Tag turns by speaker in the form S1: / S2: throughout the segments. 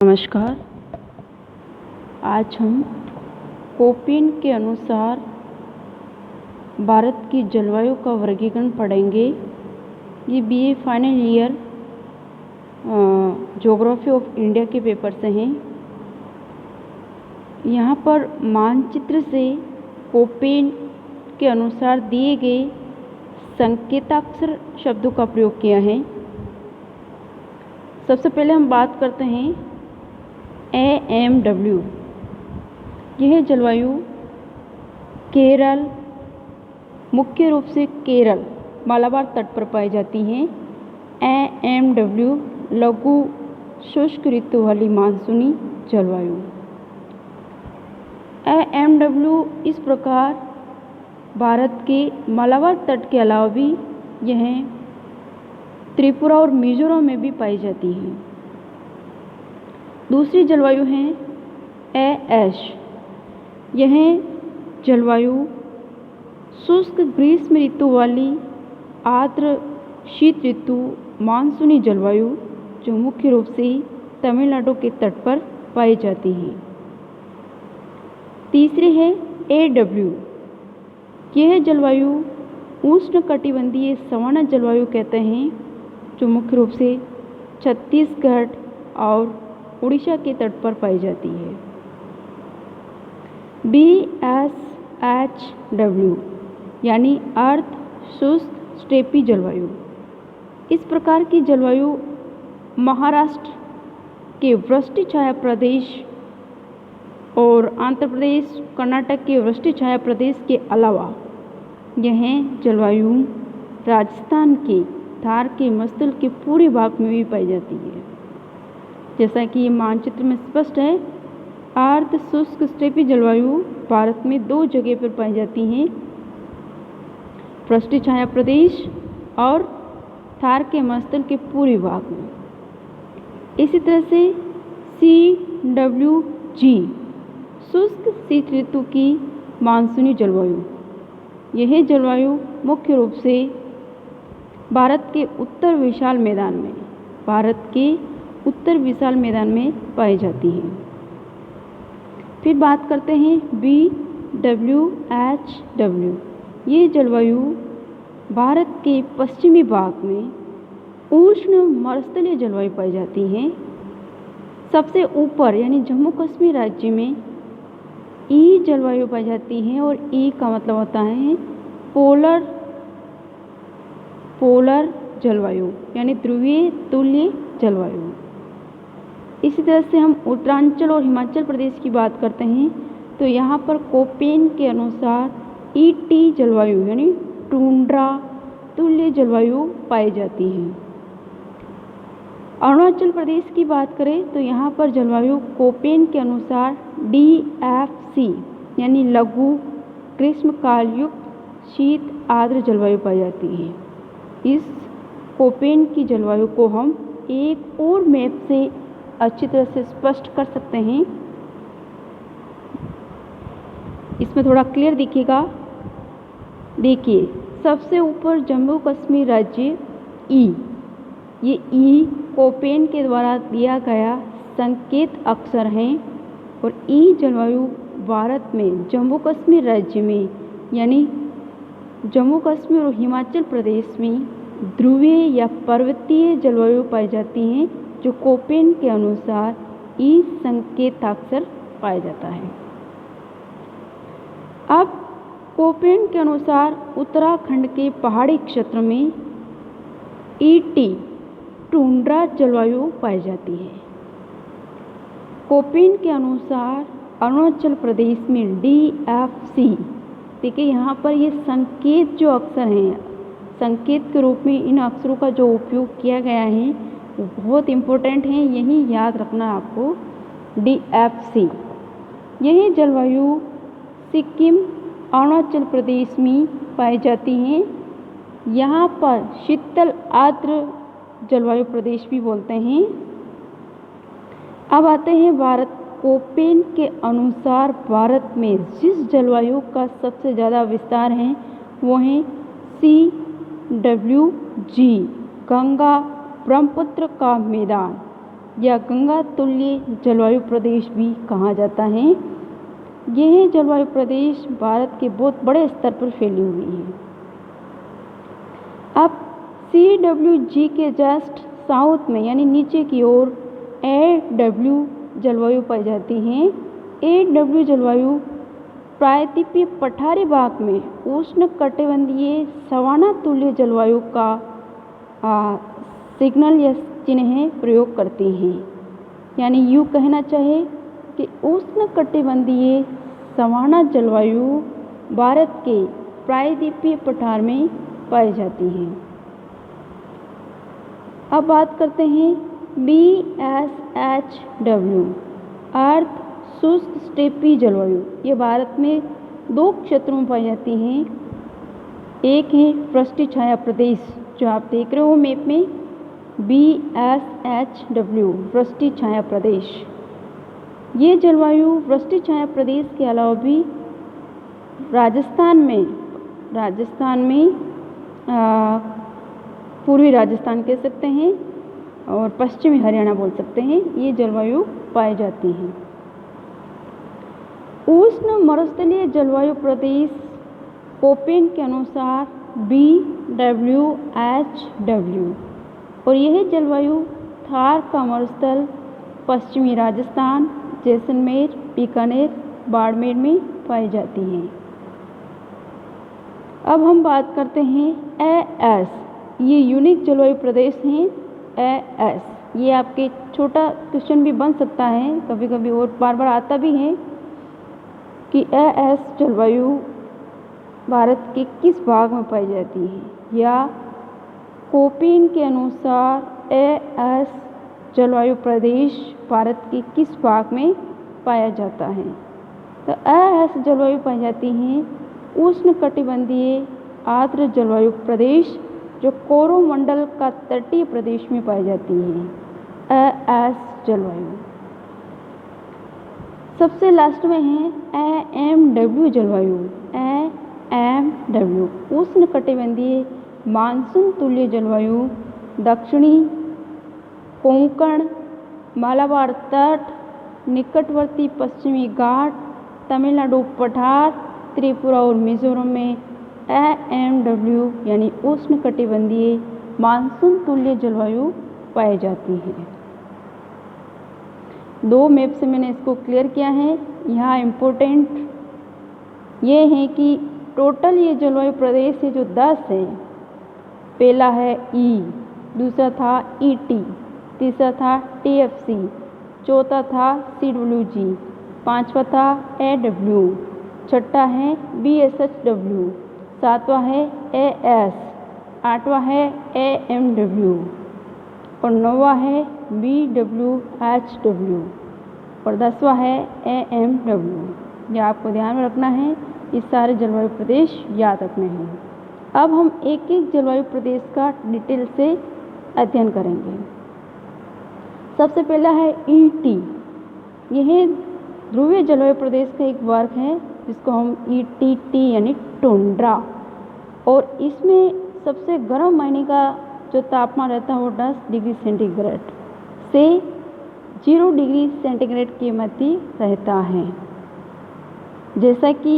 S1: नमस्कार। आज हम कोपेन के अनुसार भारत की जलवायु का वर्गीकरण पढ़ेंगे। ये BA final year geography of India के पेपर से हैं। यहाँ पर मानचित्र से कोपेन के अनुसार दिए गए संकेताक्षर शब्दों का प्रयोग किया है। सबसे पहले हम बात करते हैं AMW। यह जलवायु केरल, मुख्य रूप से केरल मालाबार तट पर पाई जाती है। AMW लघु शुष्क ऋतु वाली मानसूनी जलवायु। AMW इस प्रकार भारत के मालाबार तट के अलावा भी यह त्रिपुरा और मिजोरम में भी पाई जाती है। दूसरी जलवायु है AS। यह जलवायु शुष्क ग्रीष्म ऋतु वाली आर्द्र शीत ऋतु मानसूनी जलवायु जो मुख्य रूप से तमिलनाडु के तट पर पाई जाती है। तीसरी है AW। यह जलवायु उष्णकटिबंधीय सवाना जलवायु कहते हैं जो मुख्य रूप से छत्तीसगढ़ और उड़ीसा के तट पर पाई जाती है। BSHW यानी अर्ध शुष्क स्टेपी जलवायु। इस प्रकार की जलवायु महाराष्ट्र के वृष्टि छाया प्रदेश और आंध्र प्रदेश, कर्नाटक के वृष्टि छाया प्रदेश के अलावा यह जलवायु राजस्थान के थार के मस्तल के पूरे भाग में भी पाई जाती है। जैसा कि ये मानचित्र में स्पष्ट है, अर्ध शुष्क स्टेपी जलवायु भारत में दो जगह पर पाई जाती हैं, वृष्टि छाया प्रदेश और थार के मस्तल के पूरे भाग में। इसी तरह से CWG शुष्क शीत ऋतु की मानसूनी जलवायु। यह जलवायु मुख्य रूप से भारत के उत्तर विशाल मैदान में पाई जाती है। फिर बात करते हैं BWHW। ये जलवायु भारत के पश्चिमी भाग में उष्ण मरुस्थलीय जलवायु पाई जाती है। सबसे ऊपर यानी जम्मू कश्मीर राज्य में ई जलवायु पाई जाती है और ई का मतलब होता है पोलर जलवायु यानी ध्रुवीय तुल्य जलवायु। इसी तरह से हम उत्तरांचल और हिमाचल प्रदेश की बात करते हैं तो यहाँ पर कोपेन के अनुसार ET जलवायु यानी टुंड्रा तुल्य जलवायु पाई जाती है। अरुणाचल प्रदेश की बात करें तो यहाँ पर जलवायु कोपेन के अनुसार DFC यानी लघु ग्रीष्मकाल युक्त शीत आर्द्र जलवायु पाई जाती है। इस कोपेन की जलवायु को हम एक और मैप से अच्छी तरह से स्पष्ट कर सकते हैं। इसमें थोड़ा क्लियर दिखेगा। देखिए, सबसे ऊपर जम्मू कश्मीर राज्य ई। ये ई कोपेन के द्वारा दिया गया संकेत अक्षर है और ई जलवायु भारत में जम्मू कश्मीर राज्य में यानी जम्मू कश्मीर और हिमाचल प्रदेश में ध्रुवीय या पर्वतीय जलवायु पाई जाती हैं जो कोपेन के अनुसार ई संकेताक्षर पाया जाता है। अब कोपेन के अनुसार उत्तराखंड के पहाड़ी क्षेत्र में ET टुंड्रा जलवायु पाई जाती है। कोपेन के अनुसार अरुणाचल प्रदेश में DFC। देखिए, यहाँ पर ये संकेत जो अक्षर हैं, संकेत के रूप में इन अक्षरों का जो उपयोग किया गया है वो बहुत इम्पोर्टेंट है, यही याद रखना आपको। DFC यही जलवायु सिक्किम, अरुणाचल प्रदेश में पाई जाती हैं। यहाँ पर शीतल आर्द्र जलवायु प्रदेश भी बोलते हैं। अब आते हैं भारत। कोपेन के अनुसार भारत में जिस जलवायु का सबसे ज़्यादा विस्तार है वो है CWG गंगा ब्रह्मपुत्र का मैदान। या गंगा तुल्य जलवायु प्रदेश भी कहा जाता है। यह जलवायु प्रदेश भारत के बहुत बड़े स्तर पर फैली हुई है। अब CWG के जस्ट साउथ में यानी नीचे की ओर AW जलवायु पाई जाती है। AW जलवायु प्रायद्वीपीय पठारी भाग में उष्णकटिबंधीय सवाना तुल्य जलवायु का सिग्नल या चिन्ह प्रयोग करती हैं। यानी यूँ कहना चाहे कि उष्णकटिबंधीय सवाना जलवायु भारत के प्रायद्वीपीय पठार में पाई जाती है। अब बात करते हैं BSHW अर्थ शुष्क स्टेपी जलवायु। ये भारत में 2 क्षेत्रों में पाई जाती हैं। एक है वृष्टि छाया प्रदेश जो आप देख रहे हो मैप में, BSHW वृष्टि छाया प्रदेश। ये जलवायु वृष्टि छाया प्रदेश के अलावा भी राजस्थान में पूर्वी राजस्थान कह सकते हैं और पश्चिमी हरियाणा बोल सकते हैं, ये जलवायु पाई जाती हैं। उष्ण मरुस्थलीय जलवायु प्रदेश कोपेन के अनुसार BWHW और यह जलवायु थार का मरुस्थल पश्चिमी राजस्थान, जैसलमेर, बीकानेर, बाड़मेर में पाई जाती है। अब हम बात करते हैं AS, ये यूनिक जलवायु प्रदेश हैं। AS ये आपके छोटा क्वेश्चन भी बन सकता है कभी कभी और बार बार आता भी है कि AS जलवायु भारत के किस भाग में पाई जाती है, या कोपेन के अनुसार AS जलवायु प्रदेश भारत के किस भाग में पाया जाता है। तो AS जलवायु पाई जाती हैं उष्णकटिबंधीय आर्द्र जलवायु प्रदेश जो कोरोमंडल का तटीय प्रदेश में पाई जाती है। AS जलवायु सबसे लास्ट में है AMW जलवायु। AMW उष्णकटिबंधीय मानसून तुल्य जलवायु दक्षिणी कोंकण, मालाबार तट, निकटवर्ती पश्चिमी घाट, तमिलनाडु पठार, त्रिपुरा और मिजोरम में AMW यानी उष्णकटिबंधीय मानसून तुल्य जलवायु पाई जाती है। 2 मैप से मैंने इसको क्लियर किया है। यहाँ इम्पोर्टेंट ये है कि टोटल ये जलवायु प्रदेश है जो 10 है। पहला है E, दूसरा था ET, तीसरा था TFC, चौथा था CWG, पांचवा था AW, छठा है BSHW, सातवां है AS, आठवां है AMW और नौवां है BWHW और 10वां है AMW। यह आपको ध्यान में रखना है, इस सारे जलवायु प्रदेश याद रखने हैं। अब हम एक एक जलवायु प्रदेश का डिटेल से अध्ययन करेंगे। सबसे पहला है ET। यह ध्रुवीय जलवायु प्रदेश का एक वर्ग है जिसको हम ETT यानी टुंड्रा, और इसमें सबसे गर्म महीने का जो तापमान रहता है वो 10 डिग्री सेंटीग्रेड से 0 डिग्री सेंटीग्रेड के मध्य रहता है। जैसा कि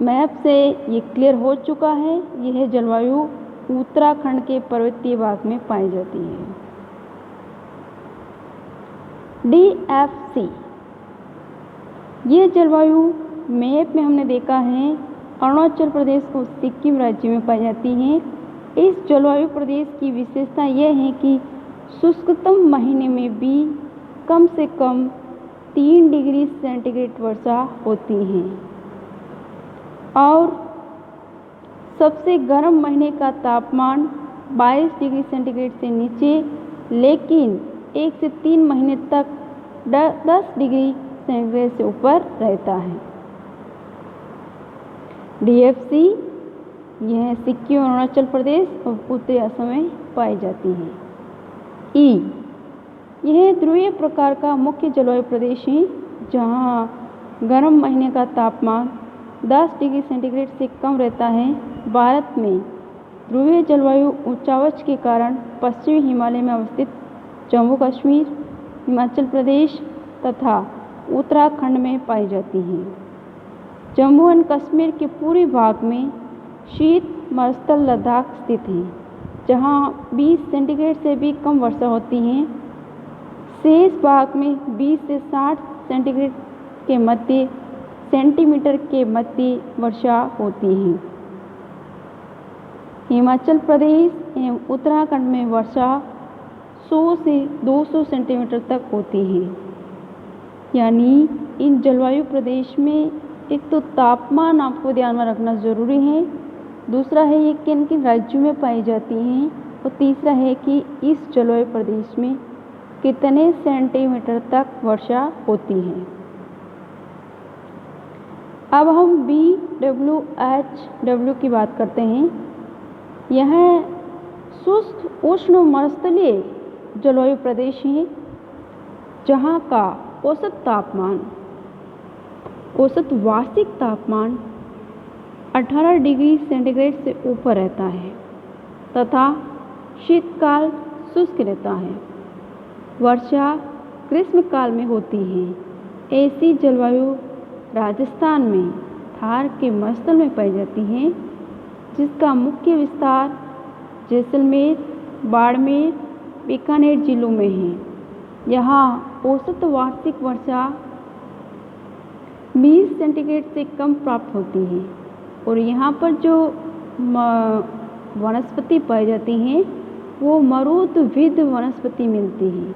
S1: मैप से ये क्लियर हो चुका है, यह जलवायु उत्तराखंड के पर्वतीय भाग में पाई जाती है। DFC ये जलवायु मैप में हमने देखा है अरुणाचल प्रदेश को सिक्किम राज्य में पाई जाती है। इस जलवायु प्रदेश की विशेषता यह है कि शुष्कतम महीने में भी कम से कम 3 डिग्री सेंटीग्रेड वर्षा होती है और सबसे गर्म महीने का तापमान 22 डिग्री सेंटीग्रेड से नीचे, लेकिन 1 से 3 महीने तक 10 डिग्री सेंटीग्रेड से ऊपर रहता है। DFC यह सिक्किम और अरुणाचल प्रदेश और उत्तरी असम में पाई जाती है। E यह ध्रुवीय प्रकार का मुख्य जलवायु प्रदेश है जहाँ गर्म महीने का तापमान 10 डिग्री सेंटीग्रेड से कम रहता है। भारत में ध्रुवीय जलवायु उच्चावच के कारण पश्चिमी हिमालय में अवस्थित जम्मू कश्मीर, हिमाचल प्रदेश तथा उत्तराखंड में पाई जाती हैं। जम्मू एंड कश्मीर के पूर्वी भाग में शीत मरुस्थल लद्दाख स्थित है, जहाँ 20 सेंटीग्रेड से भी कम वर्षा होती है। शेष भाग में 20 से 60 सेंटीमीटर के मध्य वर्षा होती है। हिमाचल प्रदेश एवं उत्तराखंड में वर्षा 100 से 200 सेंटीमीटर तक होती है। यानी इन जलवायु प्रदेश में एक तो तापमान आपको ध्यान में रखना ज़रूरी है, दूसरा है ये किन किन राज्यों में पाई जाती हैं, और तीसरा है कि इस जलवायु प्रदेश में कितने सेंटीमीटर तक वर्षा होती है। अब हम BWH की बात करते हैं। यह शुष्क उष्ण मरुस्थलीय जलवायु प्रदेश है, जहाँ का औसत वार्षिक तापमान 18 डिग्री सेंटीग्रेड से ऊपर रहता है तथा शीतकाल शुष्क रहता है। वर्षा ग्रीष्मकाल में होती है। ऐसी जलवायु राजस्थान में थार के मरुस्थल में पाई जाती है, जिसका मुख्य विस्तार जैसलमेर, बाड़मेर, बीकानेर जिलों में है। यहाँ औसत वार्षिक वर्षा 20 सेंटीग्रेड से कम प्राप्त होती है और यहाँ पर जो वनस्पति पाई जाती हैं वो मरुद्भिद वनस्पति मिलती है।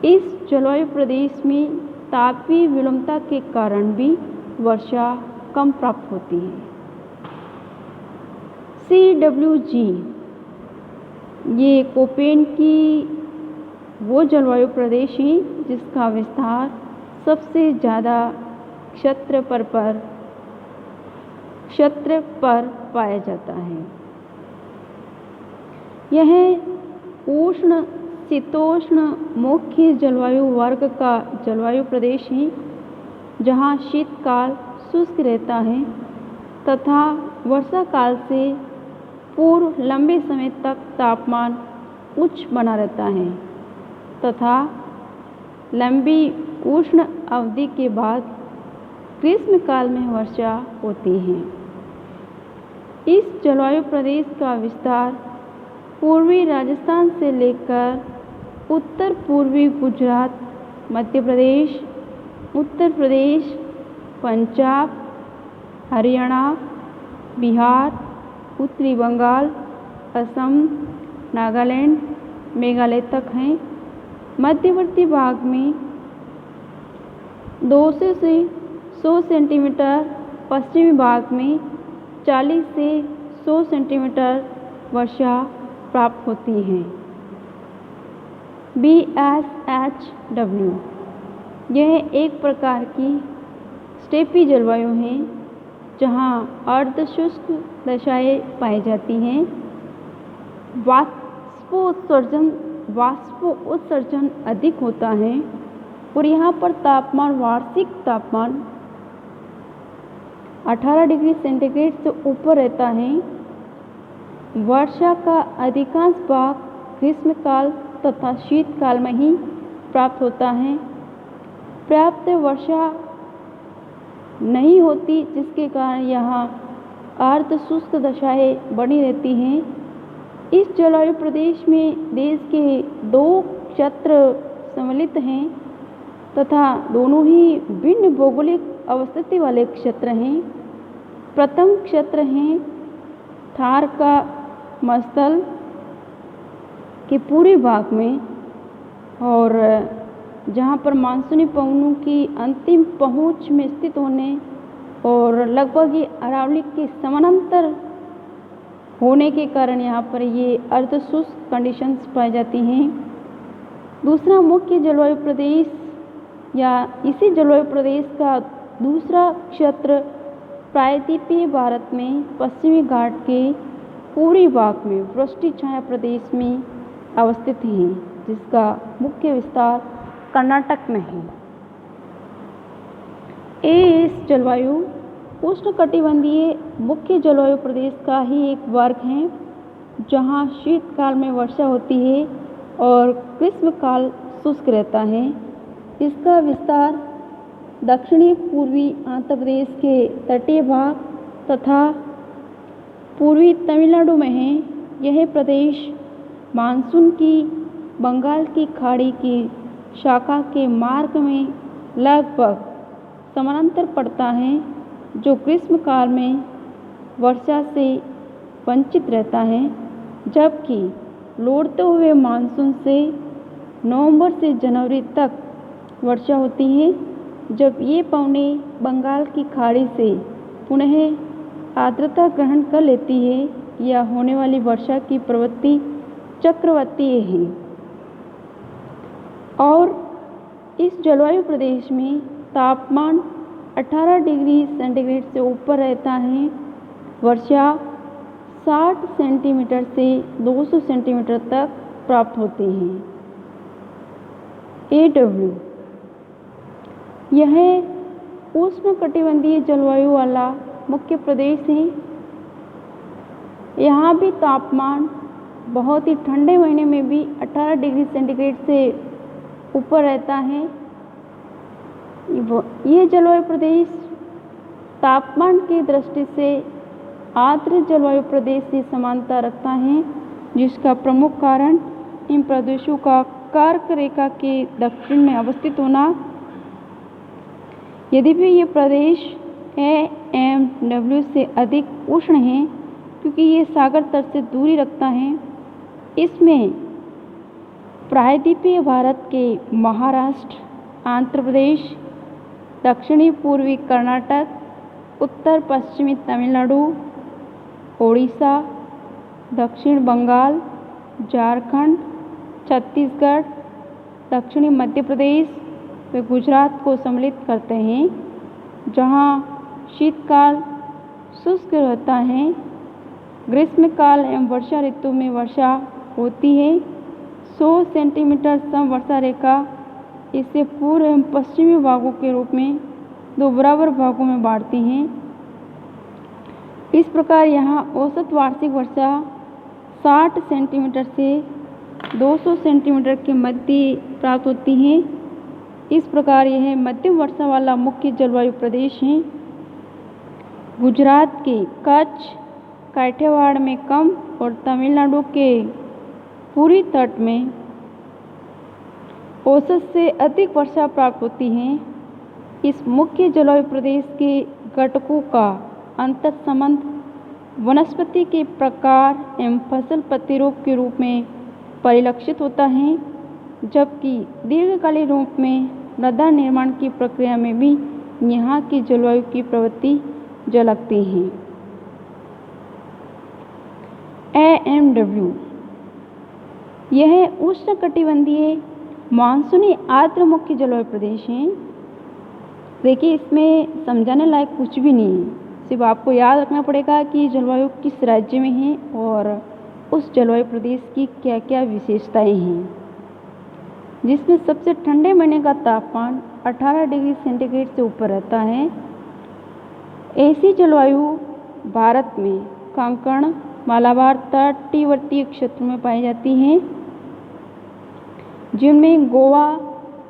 S1: इस जलवायु प्रदेश में तापीय विलंबता के कारण भी वर्षा कम प्राप्त होती है। CWG ये कोपेन की वो जलवायु प्रदेश है जिसका विस्तार सबसे ज़्यादा क्षेत्र पर पाया जाता है। यह उष्ण शीतोष्ण मुख्य जलवायु वर्ग का जलवायु प्रदेश है, जहाँ शीतकाल शुष्क रहता है तथा वर्षा काल से पूर्व लंबे समय तक तापमान उच्च बना रहता है तथा लंबी उष्ण अवधि के बाद ग्रीष्मकाल में वर्षा होती है। इस जलवायु प्रदेश का विस्तार पूर्वी राजस्थान से लेकर उत्तर पूर्वी गुजरात, मध्य प्रदेश, उत्तर प्रदेश, पंजाब, हरियाणा, बिहार, उत्तरी बंगाल, असम, नागालैंड, मेघालय तक हैं। मध्यवर्ती भाग में 200 से 100 सेंटीमीटर, पश्चिमी भाग में 40 से 100 सेंटीमीटर वर्षा प्राप्त होती है। BSHW यह एक प्रकार की स्टेपी जलवायु है, जहाँ अर्धशुष्क दशाएं पाई जाती हैं। वाष्प उत्सर्जन अधिक होता है और यहाँ पर वार्षिक तापमान 18 डिग्री सेंटीग्रेड से ऊपर रहता है। वर्षा का अधिकांश भाग ग्रीष्मकाल तथा शीतकाल में ही प्राप्त होता है। पर्याप्त वर्षा नहीं होती, जिसके कारण यहाँ अर्ध शुष्क दशाएं बनी रहती हैं। इस जलवायु प्रदेश में देश के 2 क्षेत्र सम्मिलित हैं तथा दोनों ही भिन्न भौगोलिक अवस्थिति वाले क्षेत्र हैं। प्रथम क्षेत्र हैं थार का मरुस्थल के पूर्वी भाग में, और जहाँ पर मानसूनी पवनों की अंतिम पहुँच में स्थित होने और लगभग ये अरावली के समानांतर होने के कारण यहाँ पर ये अर्धशुष्क कंडीशंस पाई जाती हैं। दूसरा मुख्य जलवायु प्रदेश या इसी जलवायु प्रदेश का दूसरा क्षेत्र प्रायद्वीपीय भारत में पश्चिमी घाट के पूर्वी भाग में वृष्टि छाया प्रदेश में अवस्थित है, जिसका मुख्य विस्तार कर्नाटक में है। इस जलवायु उष्णकटिबंधीय मुख्य जलवायु प्रदेश का ही एक वर्ग है, जहाँ शीतकाल में वर्षा होती है और ग्रीष्मकाल शुष्क रहता है। इसका विस्तार दक्षिणी पूर्वी आंध्र प्रदेश के तटीय भाग तथा पूर्वी तमिलनाडु में है। यह प्रदेश मानसून की बंगाल की खाड़ी की शाखा के मार्ग में लगभग समानांतर पड़ता है, जो ग्रीष्मकाल में वर्षा से वंचित रहता है, जबकि लौटते हुए मानसून से नवंबर से जनवरी तक वर्षा होती है, जब ये पवने बंगाल की खाड़ी से पुनः आर्द्रता ग्रहण कर लेती है या होने वाली वर्षा की प्रवृत्ति चक्रवातीय है। और इस जलवायु प्रदेश में तापमान 18 डिग्री सेंटीग्रेड से ऊपर रहता है। वर्षा 60 सेंटीमीटर से 200 सेंटीमीटर तक प्राप्त होती है। AW यह उष्णकटिबंधीय जलवायु वाला मुख्य प्रदेश है। यहाँ भी तापमान बहुत ही ठंडे महीने में भी 18 डिग्री सेंटीग्रेड से ऊपर रहता है। ये जलवायु प्रदेश तापमान की दृष्टि से आर्द्र जलवायु प्रदेश से समानता रखता है, जिसका प्रमुख कारण इन प्रदेशों का कर्क रेखा के दक्षिण में अवस्थित होना। यद्यपि ये प्रदेश AMW से अधिक उष्ण है, क्योंकि ये सागर तट से दूरी रखता है। इसमें प्रायद्वीपीय भारत के महाराष्ट्र, आंध्र प्रदेश, दक्षिणी पूर्वी कर्नाटक, उत्तर पश्चिमी तमिलनाडु, ओडिशा, दक्षिण बंगाल, झारखंड, छत्तीसगढ़, दक्षिणी मध्य प्रदेश व गुजरात को सम्मिलित करते हैं, जहां शीतकाल शुष्क रहता है। ग्रीष्मकाल एवं वर्षा ऋतु में वर्षा होती है। 100 सेंटीमीटर समवर्षा रेखा इसे पूर्व एवं पश्चिमी भागों के रूप में दो बराबर भागों में बांटती हैं। इस प्रकार यहाँ औसत वार्षिक वर्षा 60 सेंटीमीटर से 200 सेंटीमीटर के मध्य प्राप्त होती है। इस प्रकार यह मध्यम वर्षा वाला मुख्य जलवायु प्रदेश है। गुजरात के कच्छ, काठियावाड़ में कम और तमिलनाडु के पूर्वी तट में औसत से अधिक वर्षा प्राप्त होती है। इस मुख्य जलवायु प्रदेश के घटकों का अंतर संबंध वनस्पति के प्रकार एवं फसल प्रतिरूप के रूप में परिलक्षित होता है, जबकि दीर्घकालीन रूप में मृदा निर्माण की प्रक्रिया में भी यहाँ की जलवायु की प्रवृत्ति झलकती है। AMW यह उष्णकटिबंधीय मानसूनी आर्द्र मुख्य जलवायु प्रदेश है। देखिए, इसमें समझाने लायक कुछ भी नहीं है, सिर्फ आपको याद रखना पड़ेगा कि जलवायु किस राज्य में है और उस जलवायु प्रदेश की क्या क्या विशेषताएं हैं। जिसमें सबसे ठंडे महीने का तापमान 18 डिग्री सेंटीग्रेड से ऊपर रहता है। ऐसी जलवायु भारत में कोंकण, मालाबार तटीवर्ती क्षेत्र में पाई जाती हैं, जिनमें गोवा,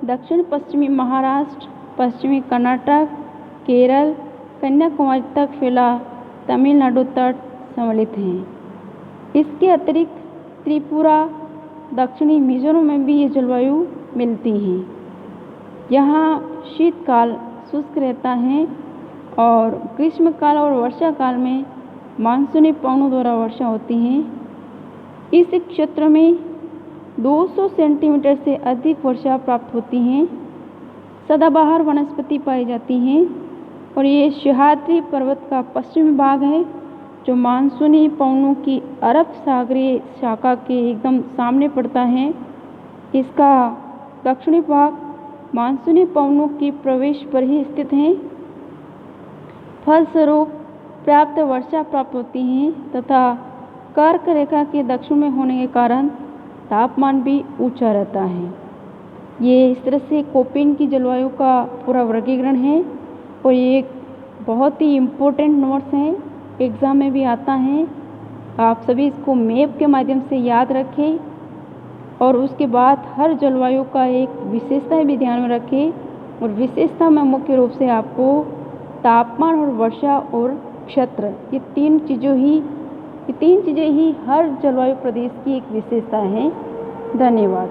S1: दक्षिण पश्चिमी महाराष्ट्र, पश्चिमी कर्नाटक, केरल, कन्याकुमारी तक फैला तमिलनाडु तट सम्मिलित हैं। इसके अतिरिक्त त्रिपुरा, दक्षिणी मिजोरम में भी ये जलवायु मिलती है। यहाँ शीतकाल शुष्क रहता है और ग्रीष्मकाल और वर्षाकाल में मानसूनी पवनों द्वारा वर्षा होती है। इस क्षेत्र में 200 सेंटीमीटर से अधिक वर्षा प्राप्त होती है। सदाबहार वनस्पति पाई जाती हैं और ये सह्याद्री पर्वत का पश्चिमी भाग है, जो मानसूनी पवनों की अरब सागरीय शाखा के एकदम सामने पड़ता है। इसका दक्षिणी भाग मानसूनी पवनों की प्रवेश पर ही स्थित है। फलस्वरूप पर्याप्त वर्षा प्राप्त होती है तथा कर्क रेखा के दक्षिण में होने के कारण तापमान भी ऊंचा रहता है। ये इस तरह से कोपेन की जलवायु का पूरा वर्गीकरण है और ये एक बहुत ही इम्पोर्टेंट नोट्स हैं, एग्ज़ाम में भी आता है। आप सभी इसको मैप के माध्यम से याद रखें और उसके बाद हर जलवायु का एक विशेषता भी ध्यान में रखें। और विशेषता में मुख्य रूप से आपको तापमान और वर्षा और क्षेत्र, ये तीन चीज़ें ही हर जलवायु प्रदेश की एक विशेषता है। धन्यवाद।